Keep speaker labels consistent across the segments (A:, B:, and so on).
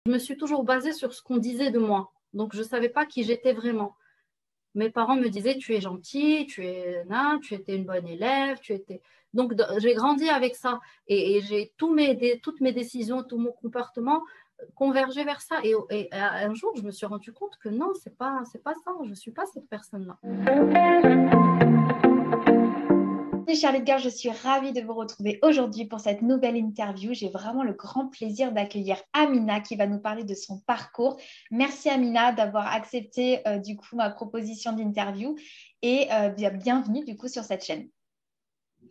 A: Je me suis toujours basée sur ce qu'on disait de moi. Donc, je ne savais pas qui j'étais vraiment. Mes parents me disaient, tu es gentille, tu étais une bonne élève, tu étais… Donc, j'ai grandi avec ça. Et j'ai toutes mes décisions, tout mon comportement convergé vers ça. Et un jour, je me suis rendu compte que non, c'est pas ça. Je ne suis pas cette personne-là.
B: Charlotte Gard, je suis ravie de vous retrouver aujourd'hui pour cette nouvelle interview. J'ai vraiment le grand plaisir d'accueillir Amina qui va nous parler de son parcours. Merci Amina d'avoir accepté du coup ma proposition d'interview et bienvenue du coup sur cette chaîne.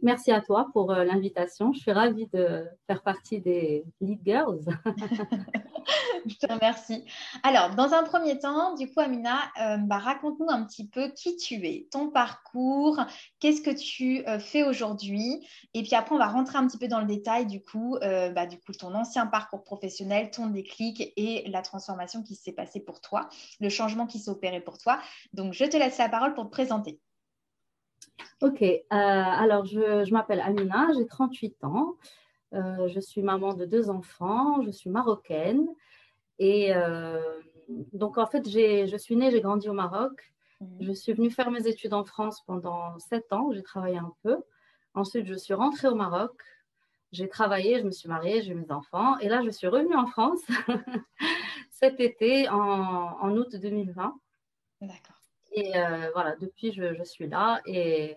A: Merci à toi pour l'invitation. Je suis ravie de faire partie des Lead Girls.
B: Je te remercie. Alors, dans un premier temps, du coup, Amina, raconte-nous un petit peu qui tu es, ton parcours, qu'est-ce que tu fais aujourd'hui. Et puis après, on va rentrer un petit peu dans le détail, du coup, ton ancien parcours professionnel, ton déclic et la transformation qui s'est passée pour toi, le changement qui s'est opéré pour toi. Donc, je te laisse la parole pour te présenter.
A: Ok, alors je m'appelle Amina, j'ai 38 ans. Je suis maman de 2 enfants, je suis marocaine. Et donc, en fait, je suis née, j'ai grandi au Maroc. Je suis venue faire mes études en France pendant 7 ans, où j'ai travaillé un peu. Ensuite, je suis rentrée au Maroc. J'ai travaillé, je me suis mariée, j'ai eu mes enfants. Et là, je suis revenue en France cet été, en août 2020.
B: D'accord.
A: Et voilà, depuis, je suis là. Et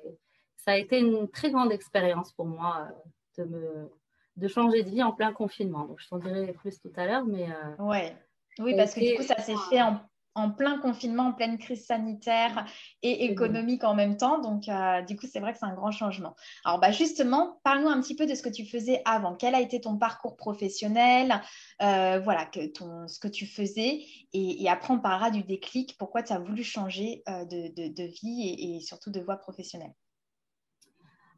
A: ça a été une très grande expérience pour moi de changer de vie en plein confinement. Donc, je t'en dirai plus tout à l'heure, mais
B: Ouais. Oui,
A: ça a
B: parce que du coup,
A: été…
B: ça s'est fait en plein confinement, en pleine crise sanitaire et économique en même temps. Donc, du coup, c'est vrai que c'est un grand changement. Alors, justement, parle-nous un petit peu de ce que tu faisais avant. Quel a été ton parcours professionnel? Voilà, ce que tu faisais. Et après, on parlera du déclic. Pourquoi tu as voulu changer de vie et surtout de voie professionnelle?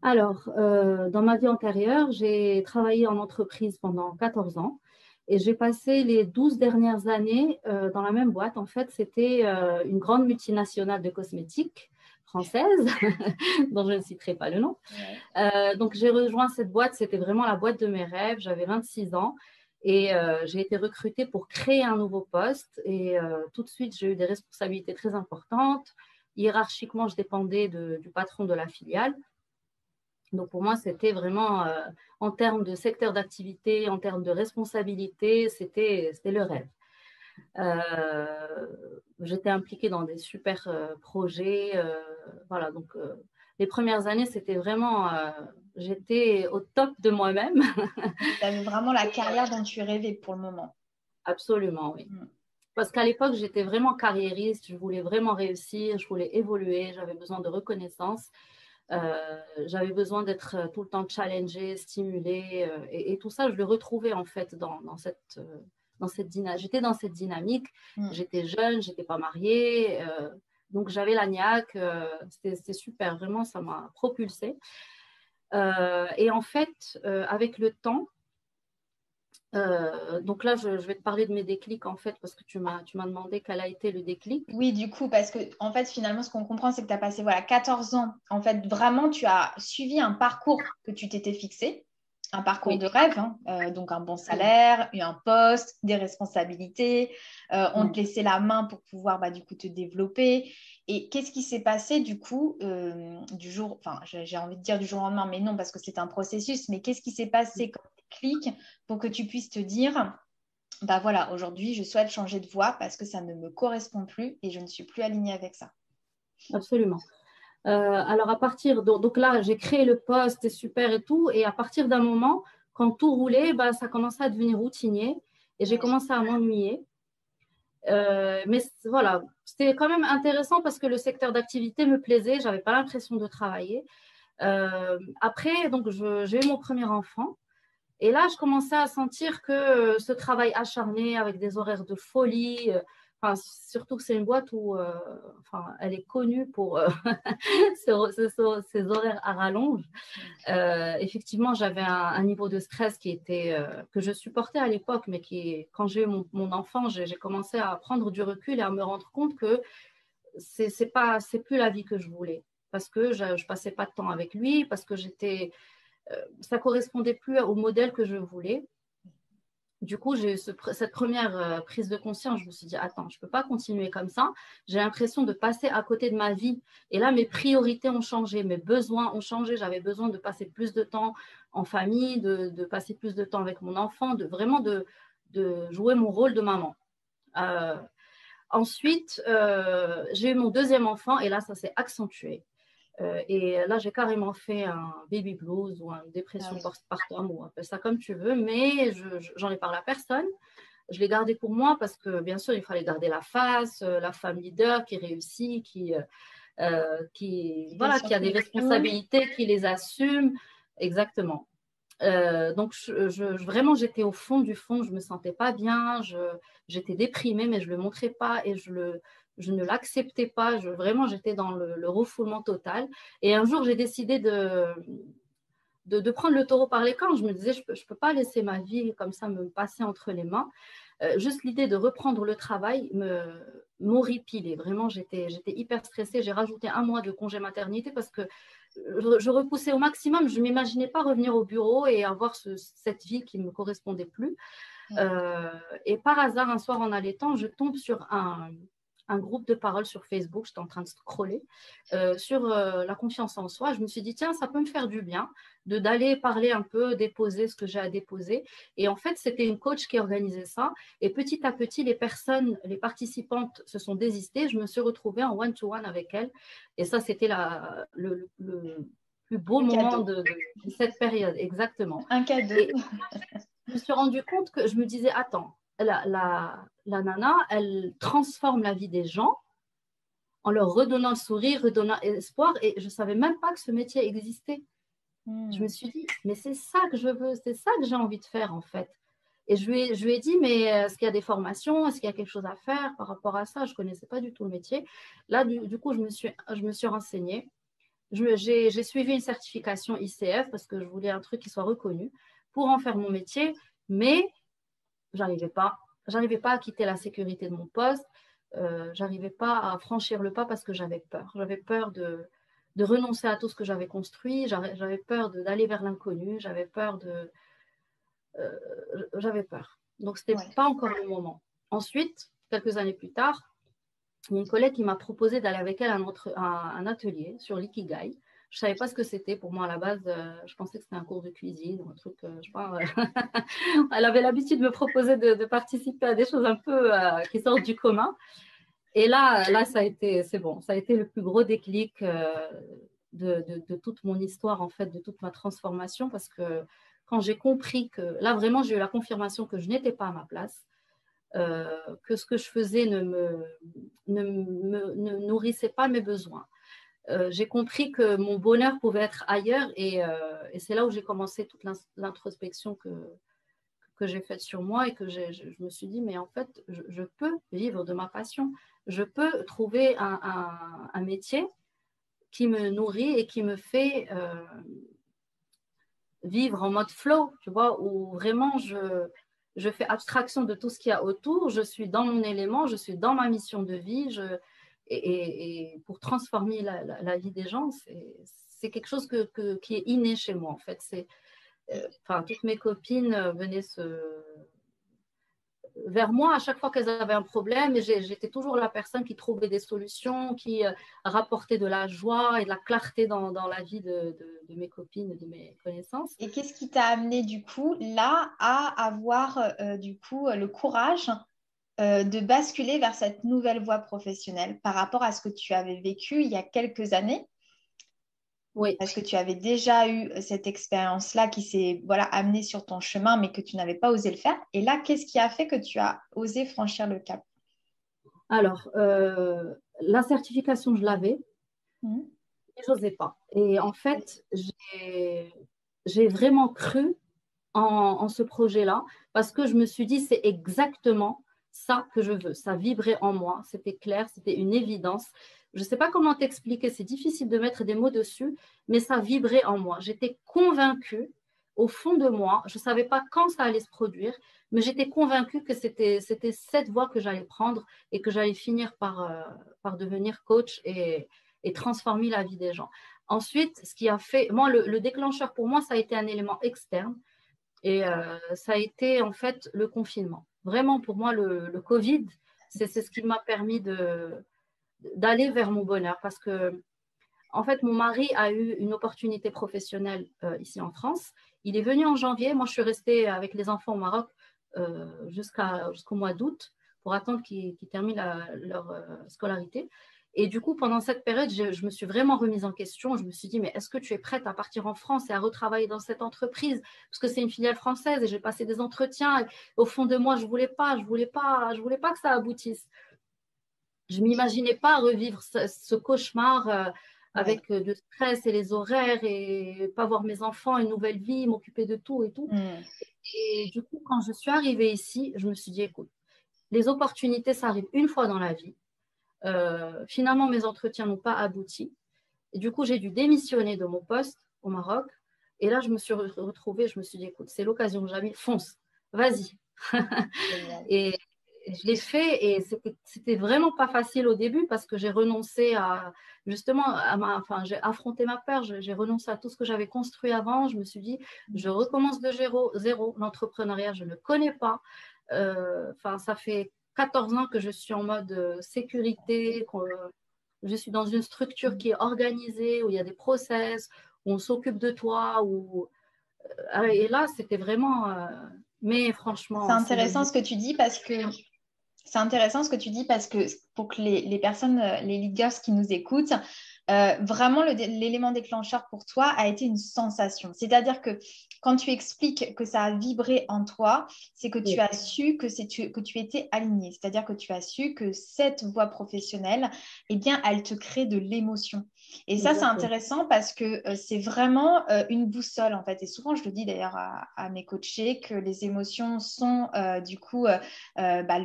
A: Alors, dans ma vie antérieure, j'ai travaillé en entreprise pendant 14 ans et j'ai passé les 12 dernières années dans la même boîte. En fait, c'était une grande multinationale de cosmétiques française, dont je ne citerai pas le nom.
B: Ouais.
A: Donc, j'ai rejoint cette boîte, c'était vraiment la boîte de mes rêves. J'avais 26 ans et j'ai été recrutée pour créer un nouveau poste. Et tout de suite, j'ai eu des responsabilités très importantes. Hiérarchiquement, je dépendais du patron de la filiale. Donc pour moi, c'était vraiment, en termes de secteur d'activité, en termes de responsabilité, c'était le rêve. J'étais impliquée dans des super projets. Voilà, donc les premières années, c'était vraiment, j'étais au top de moi-même.
B: Tu avais vraiment la carrière dont tu rêvais pour le moment.
A: Absolument, oui.
B: Mm.
A: Parce qu'à l'époque, j'étais vraiment carriériste, je voulais vraiment réussir, je voulais évoluer, j'avais besoin de reconnaissance. J'avais besoin d'être tout le temps challengée, stimulée, et tout ça, je le retrouvais en fait dans cette dynamique. J'étais dans cette dynamique,
B: Mm.
A: j'étais jeune, j'étais pas mariée, donc j'avais la niaque, c'était super, vraiment, ça m'a propulsée. Et en fait, avec le temps, donc là, je vais te parler de mes déclics en fait, parce que tu m'as demandé quel a été le déclic.
B: Oui, du coup, parce que en fait, finalement, ce qu'on comprend, c'est que tu as passé 14 ans. En fait, vraiment, tu as suivi un parcours que tu t'étais fixé, un parcours
A: Oui.
B: de rêve, hein. Donc un bon salaire, un poste, des responsabilités. On te
A: Mm.
B: laissait la main pour pouvoir du coup te développer. Et qu'est-ce qui s'est passé du coup du jour, enfin, j'ai envie de dire du jour au lendemain, mais non, parce que c'est un processus. Mais qu'est-ce qui s'est passé comme déclic pour que tu puisses te dire voilà, aujourd'hui, je souhaite changer de voie parce que ça ne me correspond plus et je ne suis plus alignée avec ça.
A: Absolument. Alors, donc là, j'ai créé le poste, c'est super et tout. Et à partir d'un moment, quand tout roulait, bah, ça commençait à devenir routinier et j'ai
B: Ouais.
A: commencé à m'ennuyer. Mais voilà, c'était quand même intéressant parce que le secteur d'activité me plaisait, j'avais pas l'impression de travailler. Après, donc, j'ai eu mon premier enfant. Et là, je commençais à sentir que ce travail acharné avec des horaires de folie, enfin, surtout que c'est une boîte où enfin, elle est connue pour ces horaires à rallonge. Effectivement, j'avais un niveau de stress qui était, que je supportais à l'époque, mais quand j'ai eu mon enfant, j'ai commencé à prendre du recul et à me rendre compte que c'est plus la vie que je voulais. Parce que je passais pas de temps avec lui, parce que ça correspondait plus au modèle que je voulais. Du coup, j'ai eu cette première prise de conscience. Je me suis dit, attends, je ne peux pas continuer comme ça. J'ai l'impression de passer à côté de ma vie. Et là, mes priorités ont changé, mes besoins ont changé. J'avais besoin de passer plus de temps en famille, de passer plus de temps avec mon enfant, de jouer mon rôle de maman. Euh, Ensuite, j'ai eu mon deuxième enfant et là, ça s'est accentué. Et là, j'ai carrément fait un baby blues ou une
B: Ah
A: dépression
B: oui.
A: postpartum ou appelle ça comme tu veux, mais j'en ai parlé à personne. Je l'ai gardé pour moi parce que, bien sûr, il fallait garder la face, la femme leader qui réussit,
B: T'es
A: voilà,
B: sur
A: qui a des
B: tes épaules.
A: responsabilités, qui les assume. Exactement. Donc, vraiment, j'étais au fond du fond, je me sentais pas bien, j'étais déprimée, mais je le montrais pas et je ne l'acceptais pas. Vraiment, j'étais dans le refoulement total. Et un jour, j'ai décidé de prendre le taureau par les cornes. Je me disais, je peux pas laisser ma vie comme ça me passer entre les mains. Juste l'idée de reprendre le travail m'horripilait. Vraiment, j'étais hyper stressée. J'ai rajouté un mois de congé maternité parce que je repoussais au maximum. Je ne m'imaginais pas revenir au bureau et avoir cette vie qui ne me correspondait plus.
B: Ouais.
A: Et par hasard, un soir en allaitant, je tombe sur un groupe de parole sur Facebook. J'étais en train de scroller sur la confiance en soi. Je me suis dit, tiens, ça peut me faire du bien d'aller parler un peu, déposer ce que j'ai à déposer. Et en fait, c'était une coach qui organisait ça. Et petit à petit, les participantes se sont désistées. Je me suis retrouvée en one-to-one avec elles. Et ça, c'était le plus beau
B: Le
A: moment
B: cadeau.
A: de cette période, exactement.
B: Un cadeau.
A: Et je me suis rendu compte que je me disais, attends, la nana, elle transforme la vie des gens en leur redonnant le sourire, redonnant espoir. Et je ne savais même pas que ce métier existait. Je me
B: Hmm.
A: suis dit, mais c'est ça que je veux, c'est ça que j'ai envie de faire en fait. Et je lui ai dit, mais est-ce qu'il y a des formations? Est-ce qu'il y a quelque chose à faire par rapport à ça? Je ne connaissais pas du tout le métier. Là, du coup, je me suis renseignée. J'ai suivi une certification ICF parce que je voulais un truc qui soit reconnu pour en faire mon métier, mais j'arrivais pas. J'arrivais pas à quitter la sécurité de mon poste. J'arrivais pas à franchir le pas parce que j'avais peur. J'avais peur de renoncer à tout ce que j'avais construit. J'avais peur d'aller vers l'inconnu. Euh, j'avais peur. Donc, ce n'était
B: Ouais.
A: pas encore le moment. Ensuite, quelques années plus tard, il y a une collègue qui m'a proposé d'aller avec elle à un atelier sur l'ikigai. Je ne savais pas ce que c'était. Pour moi, à la base, je pensais que c'était un cours de cuisine ou un truc, je sais pas. Elle avait l'habitude de me proposer de participer à des choses un peu qui sortent du commun. Et là, c'est bon, ça a été le plus gros déclic de toute mon histoire, en fait, de toute ma transformation, parce que quand j'ai compris que, là, vraiment, j'ai eu la confirmation que je n'étais pas à ma place, que ce que je faisais ne nourrissait pas mes besoins. J'ai compris que mon bonheur pouvait être ailleurs et c'est là où j'ai commencé toute l'introspection que j'ai faite sur moi et que je me suis dit, mais en fait, je peux vivre de ma passion. Je peux trouver un métier qui me nourrit et qui me fait vivre en mode flow, tu vois, où vraiment je fais abstraction de tout ce qu'il y a autour, je suis dans mon élément, je suis dans ma mission de vie, et pour transformer la vie des gens, c'est quelque chose qui est inné chez moi, en fait. Enfin, toutes mes copines venaient vers moi à chaque fois qu'elles avaient un problème et j'étais toujours la personne qui trouvait des solutions, qui rapportait de la joie et de la clarté dans la vie de mes copines et de mes connaissances.
B: Et qu'est-ce qui t'a amené du coup là à avoir du coup le courage de basculer vers cette nouvelle voie professionnelle par rapport à ce que tu avais vécu il y a quelques années?
A: Oui,
B: Parce que tu avais déjà eu cette expérience-là qui s'est voilà, amenée sur ton chemin, mais que tu n'avais pas osé le faire. Et là, qu'est-ce qui a fait que tu as osé franchir le cap?
A: alors la certification, je l'avais,
B: Mhm.
A: mais je n'osais pas. Et en fait, j'ai vraiment cru en ce projet-là parce que je me suis dit, c'est exactement ça que je veux. Ça vibrait en moi, c'était clair, c'était une évidence. Je ne sais pas comment t'expliquer, c'est difficile de mettre des mots dessus, mais ça vibrait en moi. J'étais convaincue au fond de moi, je ne savais pas quand ça allait se produire, mais j'étais convaincue que c'était cette voie que j'allais prendre et que j'allais finir par devenir coach et transformer la vie des gens. Ensuite, ce qui a fait, moi, le déclencheur pour moi, ça a été un élément externe Et ça a été en fait le confinement. Vraiment, pour moi, le Covid, c'est ce qui m'a permis d'aller vers mon bonheur parce que, en fait, mon mari a eu une opportunité professionnelle ici en France. Il est venu en janvier. Moi, je suis restée avec les enfants au Maroc jusqu'au mois d'août pour attendre qu'ils terminent leur scolarité. Et du coup, pendant cette période, je me suis vraiment remise en question. Je me suis dit, mais est-ce que tu es prête à partir en France et à retravailler dans cette entreprise? Parce que c'est une filiale française et j'ai passé des entretiens. Et au fond de moi, je voulais pas que ça aboutisse. Je m'imaginais pas revivre ce cauchemar
B: Ouais.
A: avec le stress et les horaires et pas voir mes enfants, une nouvelle vie, m'occuper de tout et tout.
B: Mm.
A: Et du coup, quand je suis arrivée ici, je me suis dit, écoute, les opportunités, ça arrive une fois dans la vie. Finalement, mes entretiens n'ont pas abouti. Et du coup, j'ai dû démissionner de mon poste au Maroc. Et là, je me suis retrouvée, je me suis dit, écoute, c'est l'occasion jamais, fonce, vas-y.
B: Génial.
A: Et je l'ai fait et c'était vraiment pas facile au début parce que j'ai renoncé à justement enfin j'ai affronté ma peur, j'ai renoncé à tout ce que j'avais construit avant. Je me suis dit, je recommence de zéro. L'entrepreneuriat, je ne connais pas. Enfin, ça fait 14 ans que je suis en mode sécurité, je suis dans une structure qui est organisée, où il y a des process, où on s'occupe de toi, et là, c'était vraiment. Mais
B: C'est
A: franchement, c'est le
B: intéressant
A: but.
B: ce que tu dis parce que c'est intéressant ce que tu dis parce que pour que les personnes, les leaders qui nous écoutent, vraiment l'élément déclencheur pour toi a été une sensation. C'est-à-dire que quand tu expliques que ça a vibré en toi, c'est que tu
A: Oui,
B: as su que tu étais aligné. C'est-à-dire que tu as su que cette voie professionnelle, eh bien, elle te crée de l'émotion. Et ça, c'est
A: exactement.
B: intéressant parce que c'est vraiment une boussole en fait. Et souvent, je le dis d'ailleurs à mes coachés que les émotions sont du coup bah,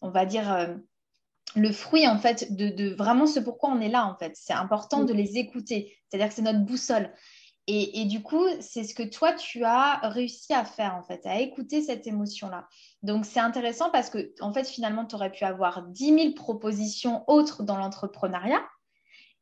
B: on va dire, le fruit en fait de vraiment ce pourquoi on est là en fait. C'est important de les écouter, c'est-à-dire que c'est notre boussole. Et du coup, c'est ce que toi, tu as réussi à faire en fait, à écouter cette émotion-là. Donc, c'est intéressant parce que en fait, finalement, tu aurais pu avoir 10 000 propositions autres dans l'entrepreneuriat.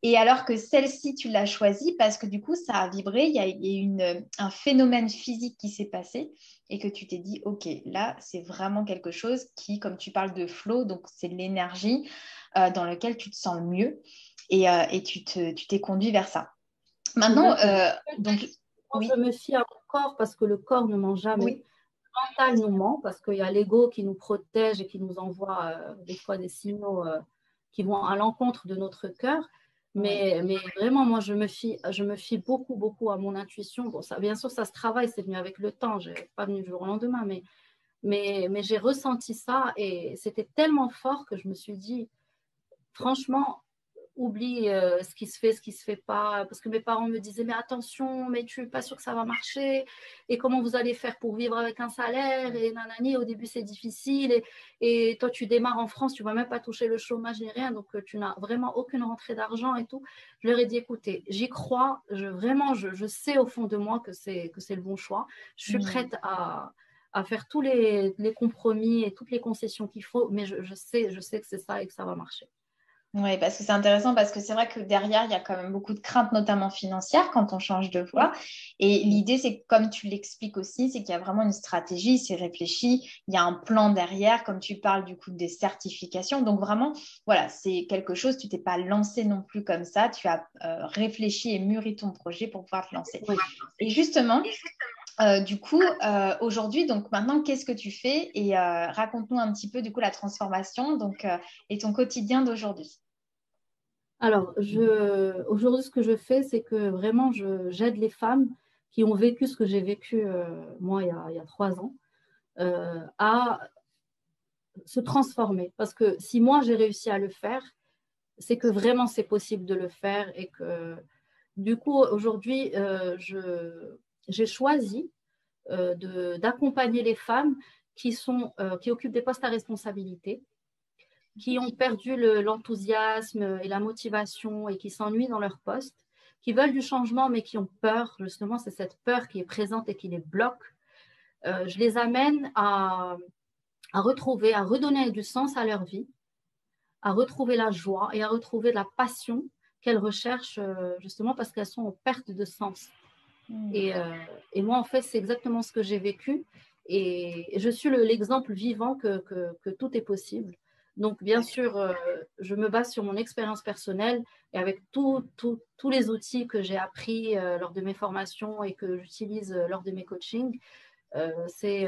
B: Et alors que celle-ci, tu l'as choisie parce que du coup, ça a vibré, il y a un phénomène physique qui s'est passé et que tu t'es dit, OK, là, c'est vraiment quelque chose qui, comme tu parles de flow, donc c'est de l'énergie dans laquelle tu te sens le mieux et tu t'es conduit vers ça. Maintenant,
A: Exactement.
B: donc,
A: Moi, je
B: oui,
A: me fie à mon corps parce que le corps ne ment jamais.
B: oui,
A: Le mental nous ment parce qu'il y a l'ego qui nous protège et qui nous envoie des fois des signaux qui vont à l'encontre de notre cœur.
B: oui.
A: Mais vraiment, moi, je me fie beaucoup, beaucoup à mon intuition. Bon, ça, bien sûr, ça se travaille, c'est venu avec le temps. Je n'ai pas venu du jour au lendemain, mais j'ai ressenti ça et c'était tellement fort que je me suis dit, franchement, oublie ce qui se fait pas. Parce que mes parents me disaient, mais attention, mais tu n'es pas sûr que ça va marcher. Et comment vous allez faire pour vivre avec un salaire? Et nanani, au début, c'est difficile. Et toi, tu démarres en France, tu ne vas même pas toucher le chômage ni rien. Donc, tu n'as vraiment aucune rentrée d'argent et tout. Je leur ai dit, écoutez, j'y crois. Vraiment, je sais au fond de moi que c'est le bon choix. Je suis
B: Mm.
A: prête à faire tous les compromis et toutes les concessions qu'il faut, mais je sais que c'est ça et que ça va marcher.
B: Oui, parce que c'est intéressant parce que c'est vrai que derrière, il y a quand même beaucoup de craintes, notamment financières, quand on change de voie. Et l'idée, c'est que, comme tu l'expliques aussi, c'est qu'il y a vraiment une stratégie, c'est réfléchi, il y a un plan derrière, comme tu parles du coup des certifications. Donc vraiment, voilà, c'est quelque chose, tu t'es pas lancé non plus comme ça, tu as réfléchi et mûri ton projet pour pouvoir te lancer.
A: Oui.
B: Et justement, du coup, aujourd'hui, donc maintenant, qu'est-ce que tu fais? Et raconte-nous un petit peu du coup la transformation et ton quotidien d'aujourd'hui.
A: Alors, aujourd'hui, ce que je fais, c'est que vraiment, j'aide les femmes qui ont vécu ce que j'ai vécu moi il y a 3 ans à se transformer. Parce que si moi, j'ai réussi à le faire, c'est que vraiment, c'est possible de le faire et que du coup, aujourd'hui, j'ai choisi d'accompagner les femmes qui occupent des postes à responsabilité, qui ont perdu l'enthousiasme et la motivation et qui s'ennuient dans leur poste, qui veulent du changement mais qui ont peur, justement, c'est cette peur qui est présente et qui les bloque. Je les amène à retrouver, à redonner du sens à leur vie, à retrouver la joie et à retrouver la passion qu'elles recherchent justement parce qu'elles sont en perte de sens. Et moi, en fait, c'est exactement ce que j'ai vécu. Et je suis l'exemple vivant que tout est possible. Donc, bien sûr, je me base sur mon expérience personnelle et avec tous les outils que j'ai appris lors de mes formations et que j'utilise lors de mes coachings. C'est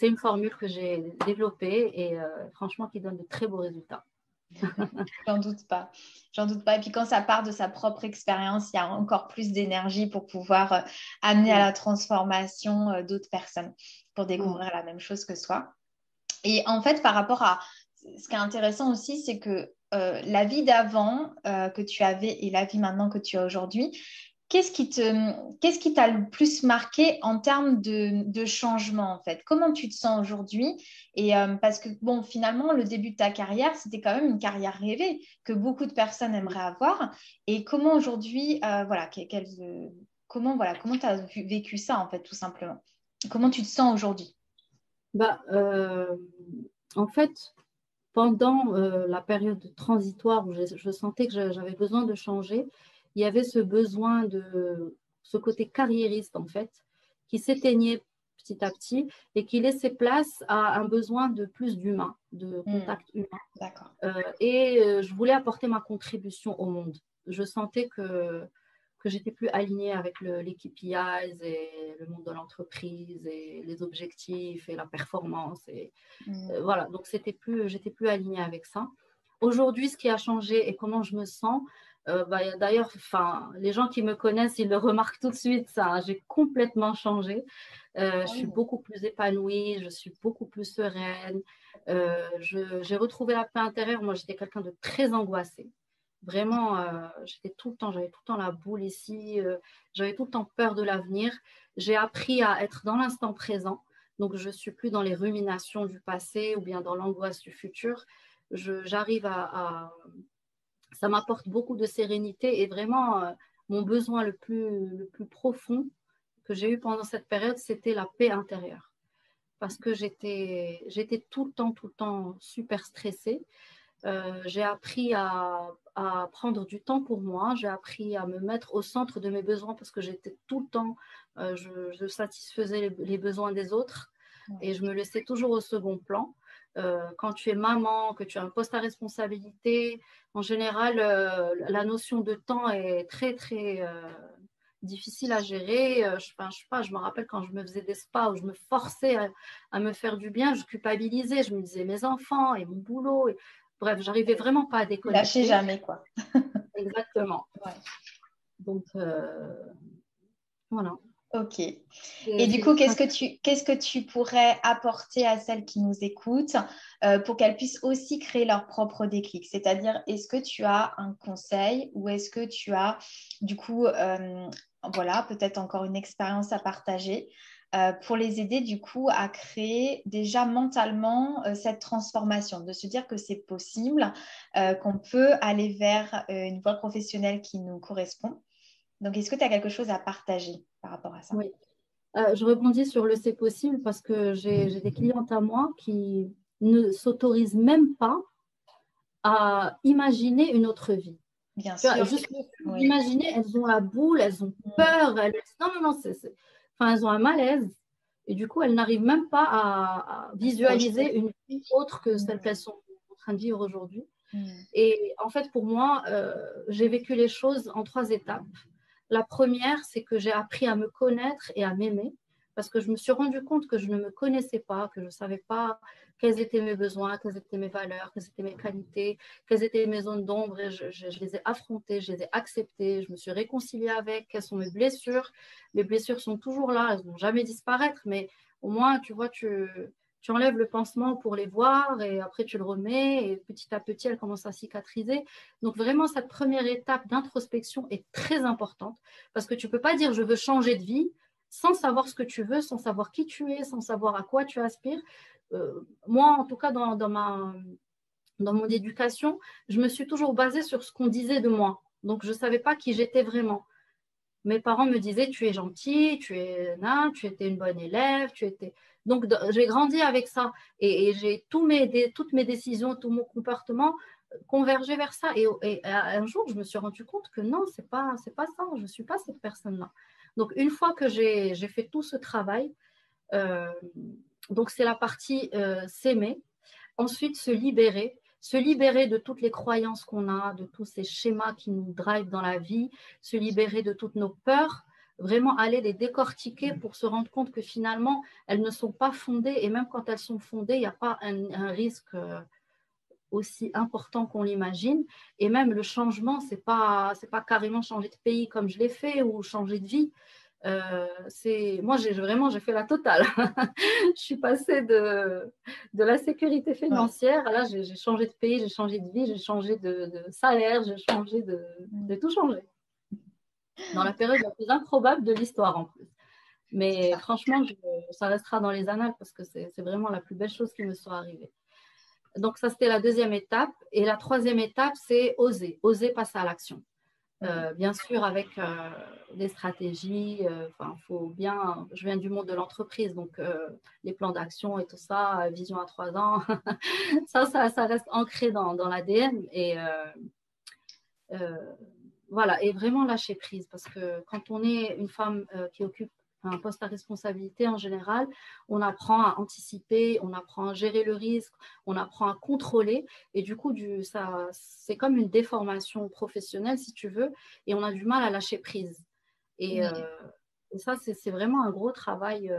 A: une formule que j'ai développée et franchement qui donne de très beaux résultats.
B: J'en doute pas. J'en doute pas. Et puis quand ça part de sa propre expérience, il y a encore plus d'énergie pour pouvoir amener à la transformation d'autres personnes pour découvrir la même chose que soi. Et en fait, par rapport à ce qui est intéressant aussi, c'est que la vie d'avant que tu avais et la vie maintenant que tu as aujourd'hui, qu'est-ce qui t'a le plus marqué en termes de changement en fait? Comment tu te sens aujourd'hui? Et parce que bon, finalement, le début de ta carrière, c'était quand même une carrière rêvée que beaucoup de personnes aimeraient avoir. Et comment aujourd'hui, comment tu as vécu ça en fait, tout simplement? Comment tu te sens aujourd'hui?
A: Bah, en fait, pendant la période transitoire où je sentais que j'avais besoin de changer, il y avait ce besoin ce côté carriériste, en fait, qui s'éteignait petit à petit et qui laissait place à un besoin de plus d'humain, de contact humain.
B: D'accord.
A: Je voulais apporter ma contribution au monde. Je sentais que j'étais plus alignée avec les KPIs et le monde de l'entreprise et les objectifs et la performance. Voilà, donc j'étais plus alignée avec ça. Aujourd'hui, ce qui a changé et comment je me sens, d'ailleurs, les gens qui me connaissent, ils le remarquent tout de suite, ça, hein, j'ai complètement changé. Je suis beaucoup plus épanouie, je suis beaucoup plus sereine. J'ai retrouvé la paix intérieure. Moi, j'étais quelqu'un de très angoissé. Vraiment, j'avais tout le temps la boule ici, j'avais tout le temps peur de l'avenir. J'ai appris à être dans l'instant présent. Donc, je ne suis plus dans les ruminations du passé ou bien dans l'angoisse du futur. J'arrive ça m'apporte beaucoup de sérénité et vraiment, mon besoin le plus profond que j'ai eu pendant cette période, c'était la paix intérieure. Parce que j'étais tout le temps super stressée. J'ai appris à prendre du temps pour moi, j'ai appris à me mettre au centre de mes besoins parce que j'étais tout le temps, je satisfaisais les besoins des autres et je me laissais toujours au second plan. Quand tu es maman, que tu as un poste à responsabilité, en général, la notion de temps est très, très difficile à gérer. Je me rappelle quand je me faisais des spas où je me forçais à me faire du bien, je culpabilisais, je me disais mes enfants et mon boulot. Bref, j'arrivais vraiment pas à déconnecter.
B: Lâcher jamais, quoi.
A: Exactement.
B: Ouais.
A: Donc, voilà.
B: Ok. Et du coup, qu'est-ce que tu pourrais apporter à celles qui nous écoutent pour qu'elles puissent aussi créer leur propre déclic? C'est-à-dire, est-ce que tu as un conseil ou est-ce que tu as, du coup, peut-être encore une expérience à partager pour les aider, du coup, à créer déjà mentalement cette transformation, de se dire que c'est possible, qu'on peut aller vers une voie professionnelle qui nous correspond. Donc, est-ce que tu as quelque chose à partager par rapport à ça?
A: Oui. Je rebondis sur le c'est possible parce que j'ai des clientes à moi qui ne s'autorisent même pas à imaginer une autre vie.
B: Bien
A: Tu vois,
B: sûr.
A: juste
B: Oui.
A: imaginer, elles ont la boule, elles ont peur, non, elles ont un malaise et du coup, elles n'arrivent même pas à visualiser une vie autre que celle qu'elles sont en train de vivre aujourd'hui. Et en fait, pour moi, j'ai vécu les choses en 3 étapes. La première, c'est que j'ai appris à me connaître et à m'aimer parce que je me suis rendu compte que je ne me connaissais pas, que je ne savais pas quels étaient mes besoins, quelles étaient mes valeurs, quelles étaient mes qualités, quelles étaient mes zones d'ombre. Et je les ai affrontées, je les ai acceptées, je me suis réconciliée avec. Quelles sont mes blessures? Mes blessures sont toujours là, elles ne vont jamais disparaître, mais au moins, tu vois, tu enlèves le pansement pour les voir et après tu le remets et petit à petit, elles commencent à cicatriser. Donc vraiment, cette première étape d'introspection est très importante parce que tu ne peux pas dire je veux changer de vie sans savoir ce que tu veux, sans savoir qui tu es, sans savoir à quoi tu aspires. Moi, en tout cas, dans mon éducation, je me suis toujours basée sur ce qu'on disait de moi. Donc, je ne savais pas qui j'étais vraiment. Mes parents me disaient tu es gentille, tu étais une bonne élève, Donc j'ai grandi avec ça et j'ai toutes mes décisions, tout mon comportement converger vers ça. Et un jour, je me suis rendu compte que non, c'est pas ça, je ne suis pas cette personne-là. Donc, une fois que j'ai fait tout ce travail, donc c'est la partie s'aimer, ensuite se libérer de toutes les croyances qu'on a, de tous ces schémas qui nous drivent dans la vie, se libérer de toutes nos peurs, vraiment aller les décortiquer pour se rendre compte que finalement, elles ne sont pas fondées, et même quand elles sont fondées, il n'y a pas un risque aussi important qu'on l'imagine. Et même le changement, c'est pas carrément changer de pays comme je l'ai fait ou changer de vie. Moi, j'ai fait la totale. Je suis passée de la sécurité financière. Là, j'ai changé de pays, j'ai changé de vie, j'ai changé de salaire, j'ai changé de tout changer. Dans la période la plus improbable de l'histoire en plus. Mais franchement, ça restera dans les annales parce que c'est vraiment la plus belle chose qui me soit arrivée. Donc, ça, c'était la deuxième étape. Et la troisième étape, c'est oser passer à l'action. Bien sûr, avec des stratégies, faut bien. Je viens du monde de l'entreprise, donc les plans d'action et tout ça, vision à 3 ans, ça reste ancré dans l'ADN. Et voilà, et vraiment lâcher prise, parce que quand on est une femme qui occupe un poste à responsabilité en général, on apprend à anticiper, on apprend à gérer le risque, on apprend à contrôler, et du coup, c'est comme une déformation professionnelle, si tu veux, et on a du mal à lâcher prise. Et ça, c'est vraiment un gros travail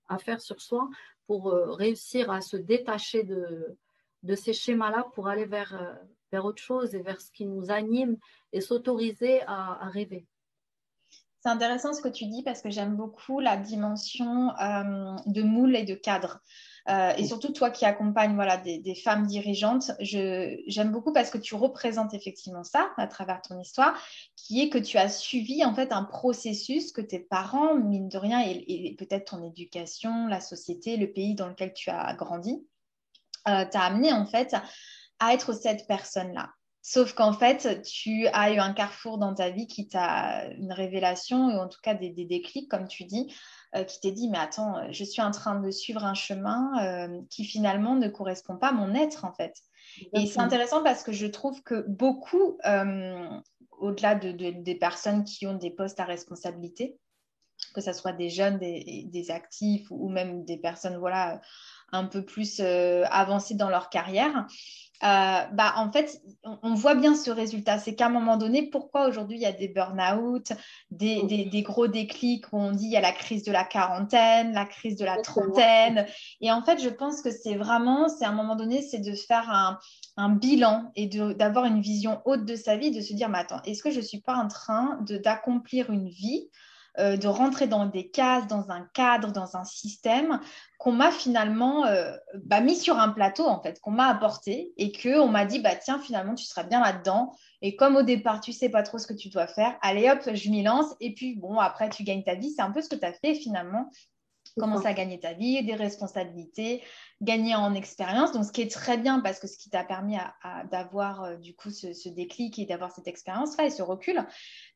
A: à faire sur soi pour réussir à se détacher de ces schémas-là pour aller vers autre chose et vers ce qui nous anime et s'autoriser à rêver.
B: C'est intéressant ce que tu dis parce que j'aime beaucoup la dimension de moule et de cadre. Et surtout toi qui accompagnes voilà, des femmes dirigeantes, j'aime beaucoup parce que tu représentes effectivement ça à travers ton histoire, qui est que tu as suivi en fait un processus que tes parents, mine de rien, et peut-être ton éducation, la société, le pays dans lequel tu as grandi, t'a amené en fait à être cette personne-là. Sauf qu'en fait, tu as eu un carrefour dans ta vie qui t'a une révélation, ou en tout cas des déclics, comme tu dis, qui t'est dit, mais attends, je suis en train de suivre un chemin qui finalement ne correspond pas à mon être, en fait. Exactement. Et c'est intéressant parce que je trouve que beaucoup, au-delà des personnes qui ont des postes à responsabilité, que ce soit des jeunes, des actifs ou même des personnes voilà, un peu plus avancées dans leur carrière, en fait, on voit bien ce résultat. C'est qu'à un moment donné, pourquoi aujourd'hui il y a des burn-out, des gros déclics où on dit il y a la crise de la quarantaine, la crise de la trentaine. Et en fait, je pense que c'est à un moment donné, c'est de faire un bilan et d'avoir une vision haute de sa vie, de se dire, mais attends, est-ce que je ne suis pas en train d'accomplir une vie de rentrer dans des cases, dans un cadre, dans un système qu'on m'a finalement mis sur un plateau, en fait, qu'on m'a apporté et qu'on m'a dit, tiens, finalement, tu seras bien là-dedans. Et comme au départ, tu ne sais pas trop ce que tu dois faire, allez hop, je m'y lance. Et puis, bon, après, tu gagnes ta vie. C'est un peu ce que tu as fait finalement. Commencer à gagner ta vie, des responsabilités, gagner en expérience. Donc, ce qui est très bien parce que ce qui t'a permis d'avoir du coup ce déclic et d'avoir cette expérience-là et ce recul.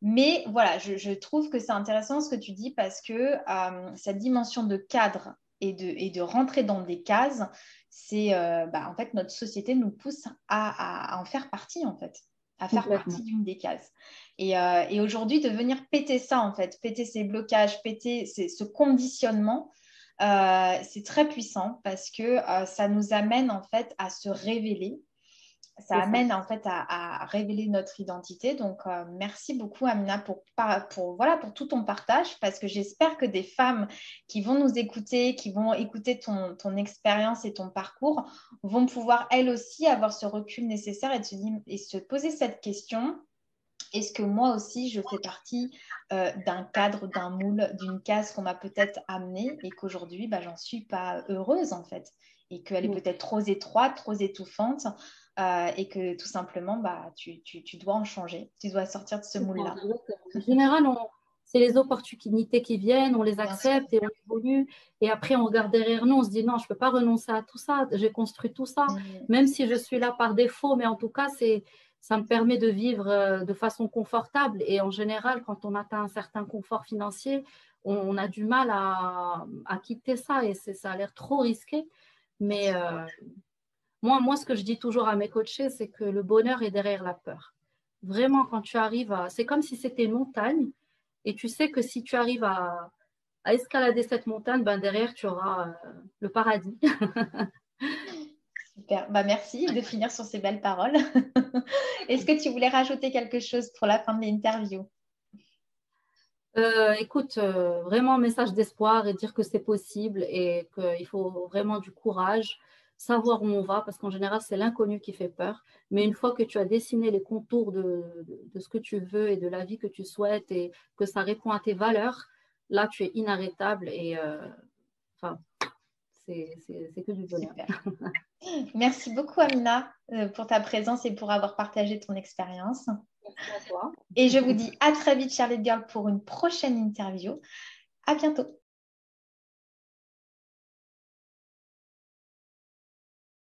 B: Mais voilà, je trouve que c'est intéressant ce que tu dis parce que cette dimension de cadre et de rentrer dans des cases, c'est en fait notre société nous pousse à en faire partie en fait, à faire partie d'une des cases. Et aujourd'hui, de venir péter ça, en fait, péter ces blocages, péter ce conditionnement, c'est très puissant parce que ça nous amène, en fait, à se révéler. Ça amène, en fait, à révéler notre identité. Donc, merci beaucoup, Amina, pour tout ton partage parce que j'espère que des femmes qui vont nous écouter, qui vont écouter ton expérience et ton parcours vont pouvoir, elles aussi, avoir ce recul nécessaire et se poser cette question. Est-ce que moi aussi, je fais partie d'un cadre, d'un moule, d'une case qu'on m'a peut-être amenée et qu'aujourd'hui, j'en suis pas heureuse en fait et qu'elle est peut-être trop étroite, trop étouffante et que tout simplement, tu dois en changer. Tu dois sortir de ce moule-là.
A: En général, c'est les opportunités qui viennent, on les accepte et on évolue. Et après, on regarde derrière nous, on se dit non, je ne peux pas renoncer à tout ça. J'ai construit tout ça, même si je suis là par défaut. Mais en tout cas, ça me permet de vivre de façon confortable. Et en général, quand on atteint un certain confort financier, on a du mal à quitter ça. Et ça a l'air trop risqué. Mais Moi, ce que je dis toujours à mes coachés, c'est que le bonheur est derrière la peur. Vraiment, quand tu arrives à... C'est comme si c'était une montagne et tu sais que si tu arrives à escalader cette montagne, ben derrière, tu auras le paradis.
B: Super. Bah, merci de finir sur ces belles paroles. Est-ce que tu voulais rajouter quelque chose pour la fin de l'interview?
A: Écoute, vraiment message d'espoir et dire que c'est possible et qu'il faut vraiment du courage, savoir où on va, parce qu'en général, c'est l'inconnu qui fait peur. Mais une fois que tu as dessiné les contours de ce que tu veux et de la vie que tu souhaites et que ça répond à tes valeurs, là, tu es inarrêtable et enfin, c'est que du bonheur.
B: Super. Merci beaucoup, Amina, pour ta présence et pour avoir partagé ton expérience.
A: Merci à toi.
B: Et je vous dis à très vite, Charlotte Girl, pour une prochaine interview. À bientôt.